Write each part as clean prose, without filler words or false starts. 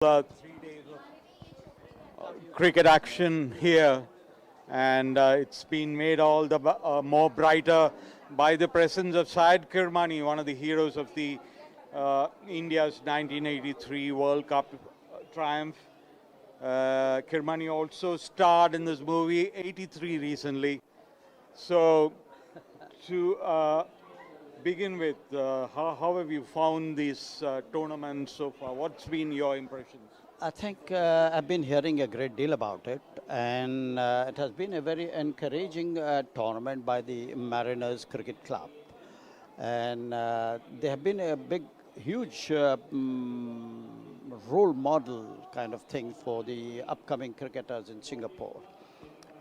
3 days of cricket action here, and it's been made all the more brighter by the presence of Syed Kirmani, one of the heroes of the India's 1983 World Cup triumph. Kirmani also starred in this movie 83 recently. So, to begin with, how have you found these tournaments so far? What's been your impressions? I think I've been hearing a great deal about it, and it has been a very encouraging tournament by the Mariners Cricket Club. And they have been a big, huge role model kind of thing for the upcoming cricketers in Singapore.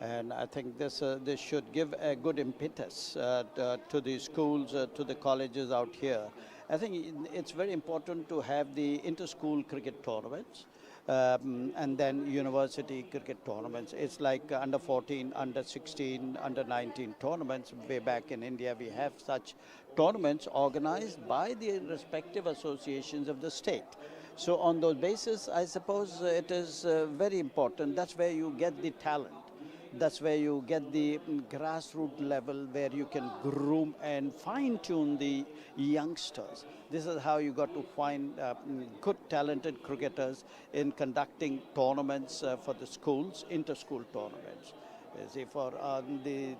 And I think this should give a good impetus to the schools, to the colleges out here. I think it's very important to have the inter-school cricket tournaments and then university cricket tournaments. It's like under 14, under 16, under 19 tournaments. Way back in India, we have such tournaments organized by the respective associations of the state. So on those basis, I suppose it is very important. That's where you get the talent. That's where you get the grassroots level where you can groom and fine-tune the youngsters. This is how you got to find good, talented cricketers in conducting tournaments for the schools, inter-school tournaments. You see, for the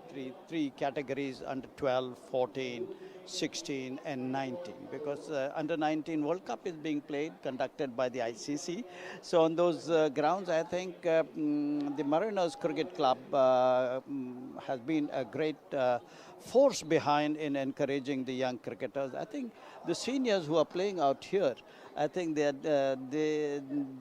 three categories, under 12, 14, 16 and 19, because under 19 World Cup is being played, conducted by the ICC. So on those grounds, I think the Mariners Cricket Club has been a great force behind in encouraging the young cricketers. I think the seniors who are playing out here, I think that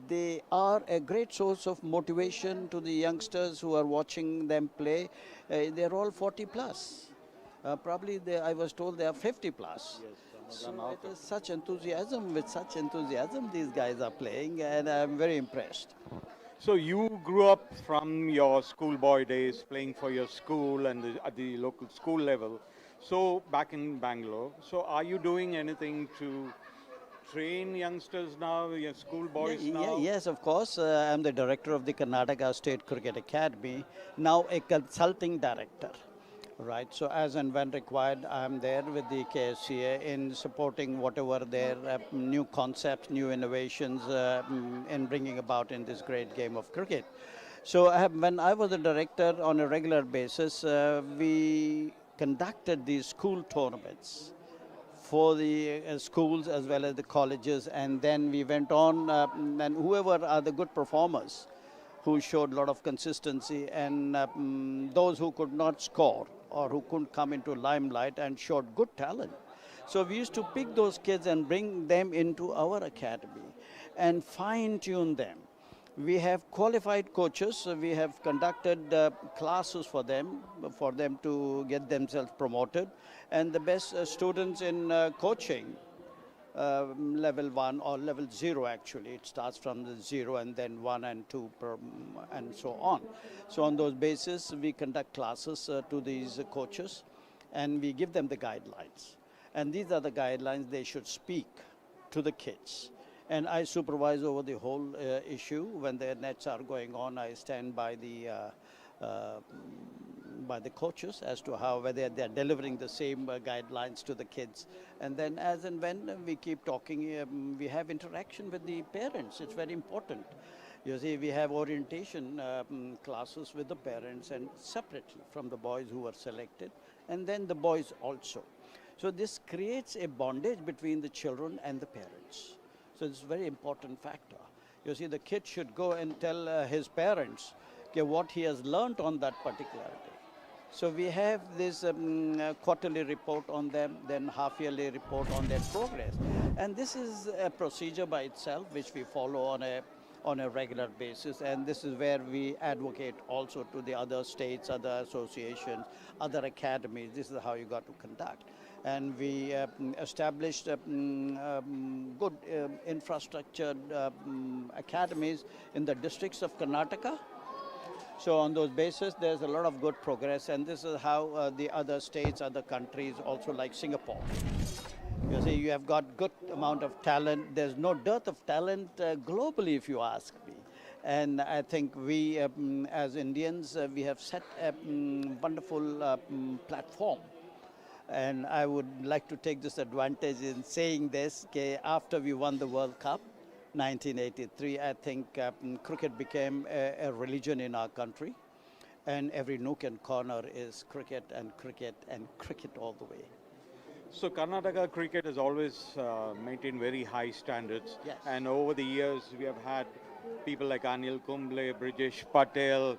they are a great source of motivation to the youngsters who are watching them play. They're all 40 plus. Probably I was told they are 50 plus. Yes, So it is such enthusiasm, with such enthusiasm these guys are playing, and I'm very impressed. So you grew up from your schoolboy days playing for your school and at the local school level. So back in Bangalore. So are you doing anything to train youngsters now, your schoolboys now? Yes, of course. I'm the director of the Karnataka State Cricket Academy, now a consulting director. Right, so as and when required, I'm there with the KSCA in supporting whatever their new concepts, new innovations in bringing about in this great game of cricket. So when I was a director on a regular basis, we conducted these school tournaments for the schools as well as the colleges, and then we went on and whoever are the good performers who showed a lot of consistency, and those who could not score or who couldn't come into limelight and showed good talent. So we used to pick those kids and bring them into our academy and fine-tune them. We have qualified coaches. So we have conducted classes for them to get themselves promoted. And the best students in coaching, level 1 or level 0 actually. It starts from the 0 and then 1 and 2 and so on. So on those basis, we conduct classes to these coaches and we give them the guidelines. And these are the guidelines they should speak to the kids. And I supervise over the whole issue. When the nets are going on, I stand by the coaches as to how whether they are delivering the same guidelines to the kids. And then as and when we keep talking, we have interaction with the parents. It's very important. You see, we have orientation classes with the parents and separately from the boys who are selected, and then the boys also. So this creates a bondage between the children and the parents. So it's a very important factor. You see, the kid should go and tell his parents what he has learned on that particular day. So we have this quarterly report on them, then half-yearly report on their progress. And this is a procedure by itself which we follow on a regular basis. And this is where we advocate also to the other states, other associations, other academies. This is how you got to conduct. And we established good infrastructured academies in the districts of Karnataka. So on those basis, there's a lot of good progress, and this is how the other states, other countries, also like Singapore, You see, you have got good amount of talent. There's no dearth of talent globally, if you ask me. And I think we, as Indians, we have set a wonderful platform. And I would like to take this advantage in saying this, okay, after we won the World Cup, 1983, I think cricket became a religion in our country. And every nook and corner is cricket and cricket and cricket all the way. So Karnataka cricket has always maintained very high standards. Yes. And over the years, we have had people like Anil Kumble, Brijesh Patel,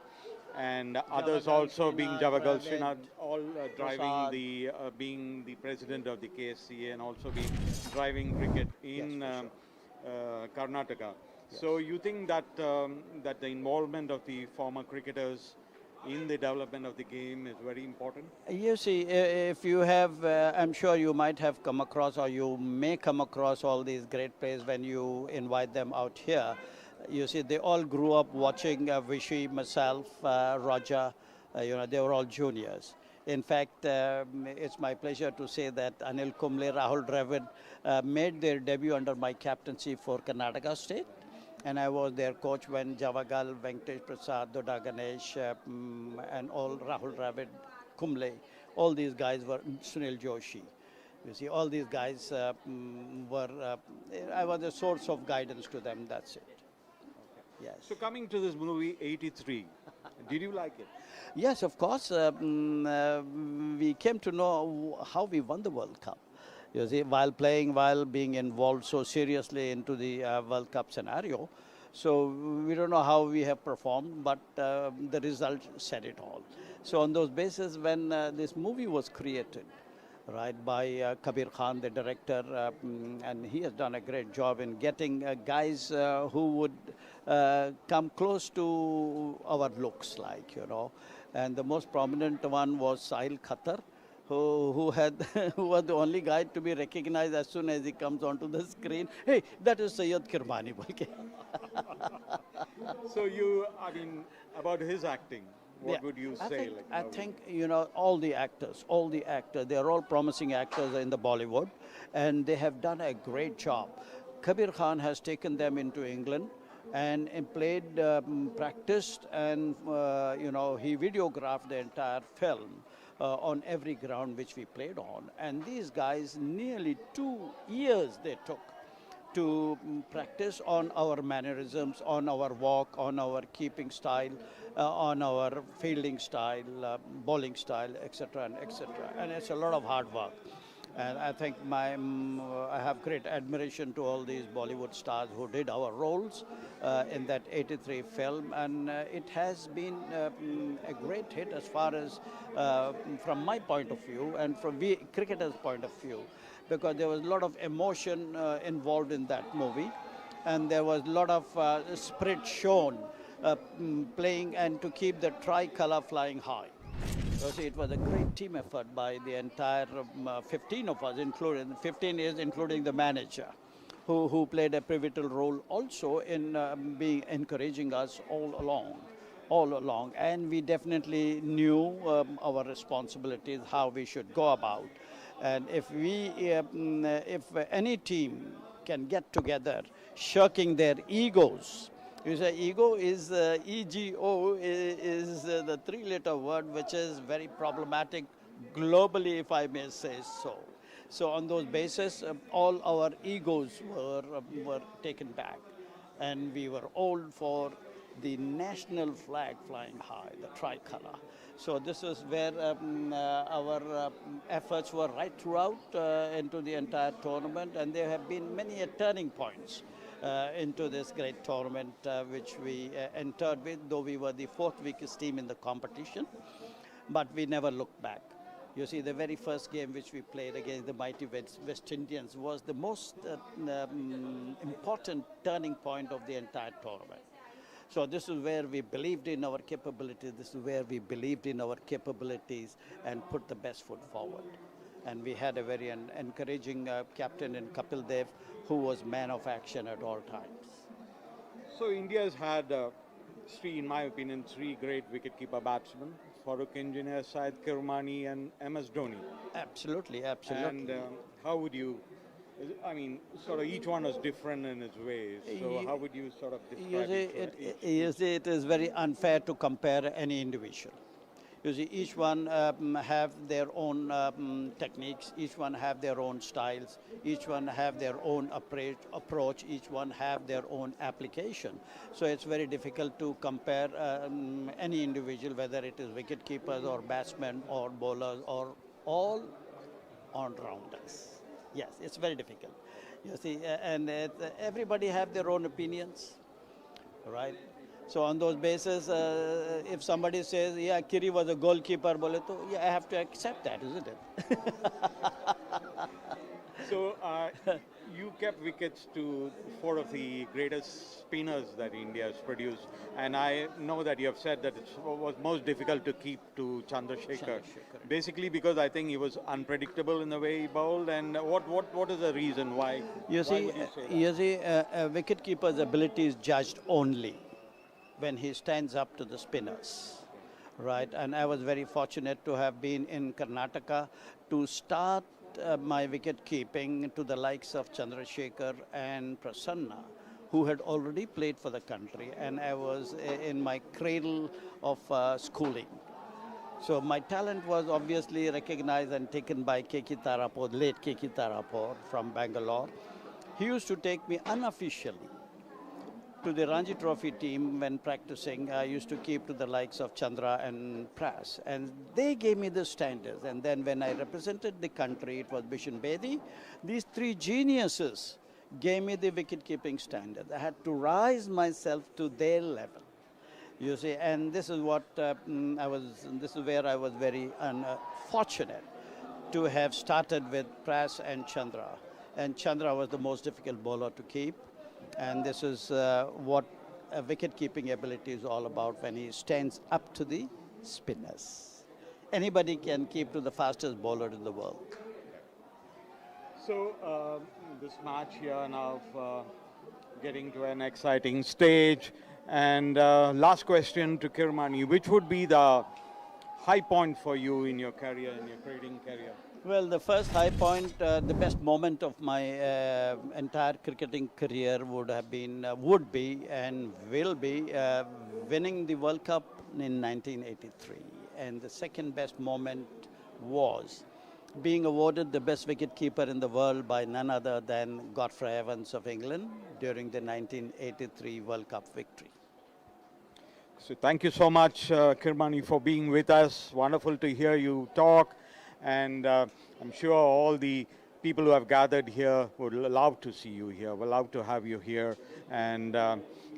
and others also being Javagal Srinath, all driving the, being the president of the KSCA and also being driving cricket in Karnataka. So you think that that the involvement of the former cricketers in the development of the game is very important? You see, if you have, I'm sure you might have come across or you may come across all these great players when you invite them out here. You see, they all grew up watching Vishy, myself, Roger, they were all juniors. In fact, it's my pleasure to say that Anil Kumble, Rahul Dravid made their debut under my captaincy for Karnataka State. And I was their coach when Javagal, Venkatesh Prasad, Doda Ganesh, and all Rahul Dravid, Kumble, all these guys were Sunil Joshi. You see, all these guys were, I was a source of guidance to them, that's it. Yes. So coming to this movie, 83, did you like it? Yes, of course. We came to know how we won the World Cup. You see, while playing, while being involved so seriously into the World Cup scenario. So we don't know how we have performed, but the result said it all. So on those basis, when this movie was created, right, by Kabir Khan, the director, and he has done a great job in getting guys who would come close to our looks, like, And the most prominent one was Sahil Khatar, who was the only guy to be recognized as soon as he comes onto the screen. Hey, that is Syed Kirmani. So about his acting, what would you say? I think, all the actors, they're all promising actors in the Bollywood, and they have done a great job. Kabir Khan has taken them into England and played, practiced, and, he videographed the entire film. On every ground which we played on. And these guys, nearly 2 years they took to practice on our mannerisms, on our walk, on our keeping style, on our fielding style, bowling style, etc. and etc. And it's a lot of hard work. And I think I have great admiration to all these Bollywood stars who did our roles in that 83 film. And it has been a great hit as far as from my point of view and from we cricketers' point of view, because there was a lot of emotion involved in that movie. And there was a lot of spirit shown playing and to keep the tricolour flying high. So see, it was a great team effort by the entire 15 of us, including the manager, who played a pivotal role also in encouraging us all along. And we definitely knew our responsibilities, how we should go about. And if any team can get together, shirking their egos. You say ego is EGO is the 3-letter word, which is very problematic globally, if I may say so. So on those basis, all our egos were taken back, and we were all for the national flag flying high, the tricolour. So this is where our efforts were right throughout into the entire tournament, and there have been many turning points into this great tournament which we entered with, though we were the 4th weakest team in the competition, but we never looked back. You see, the very first game which we played against the mighty West Indians was the most important turning point of the entire tournament. So this is where we believed in our capabilities, and put the best foot forward. And we had a very encouraging captain in Kapil Dev, who was man of action at all times. So India has had, in my opinion, 3 great wicketkeeper batsmen, Farooq Engineer, Syed Kirmani and MS Dhoni. Absolutely. And how would you I mean, sort of each one was different in its ways. So how would you sort of describe You see, it is very unfair to compare any individual. You see, each one have their own techniques, each one have their own styles, each one have their own approach, each one have their own application. So it's very difficult to compare any individual, whether it is wicket keepers or batsmen or bowlers or all all-rounders. Yes, it's very difficult. You see, and everybody have their own opinions, right? So on those basis, if somebody says, yeah, Kiri was a goalkeeper, bole to, yeah, I have to accept that, isn't it? So you kept wickets to four of the greatest spinners that India has produced, and I know that you have said that it was most difficult to keep to Chandrasekhar. Basically because I think he was unpredictable in the way he bowled, and what is the reason why? You see, a wicket keeper's ability is judged only when he stands up to the spinners, right? And I was very fortunate to have been in Karnataka to start my wicket keeping to the likes of Chandrasekhar and Prasanna, who had already played for the country, and I was in my cradle of schooling. So my talent was obviously recognized and taken by K.K. Tarapur, late K.K. Tarapur from Bangalore. He used to take me unofficially to the Ranji Trophy team when practicing. I used to keep to the likes of Chandra and Pras, and they gave me the standards. And then when I represented the country, it was Bishan Bedi. These three geniuses gave me the wicket-keeping standards. I had to rise myself to their level, you see. And this is what this is where I was very fortunate to have started with Pras and Chandra. And Chandra was the most difficult bowler to keep. And this is what a wicket-keeping ability is all about, when he stands up to the spinners. Anybody can keep to the fastest bowler in the world. So this match here now getting to an exciting stage. And last question to Kirmani, which would be the high point for you in your career, in your cricketing career? Well, the first high point, the best moment of my entire cricketing career would have been, would be and will be winning the World Cup in 1983. And the second best moment was being awarded the best wicket-keeper in the world by none other than Godfrey Evans of England during the 1983 World Cup victory. So thank you so much, Kirmani, for being with us. Wonderful to hear you talk. And I'm sure all the people who have gathered here would love to see you here, would love to have you here. And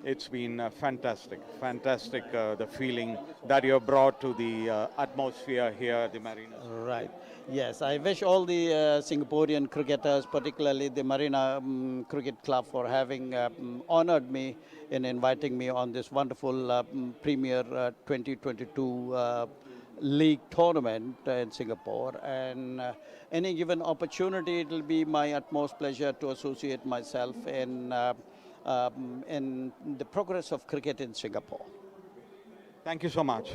it's been fantastic, the feeling that you have brought to the atmosphere here at the Marina. Right. Yes, I wish all the Singaporean cricketers, particularly the Marina Cricket Club, for having honored me in inviting me on this wonderful Premier 2022 League tournament in Singapore. And any given opportunity, it will be my utmost pleasure to associate myself in the progress of cricket in Singapore. Thank you so much.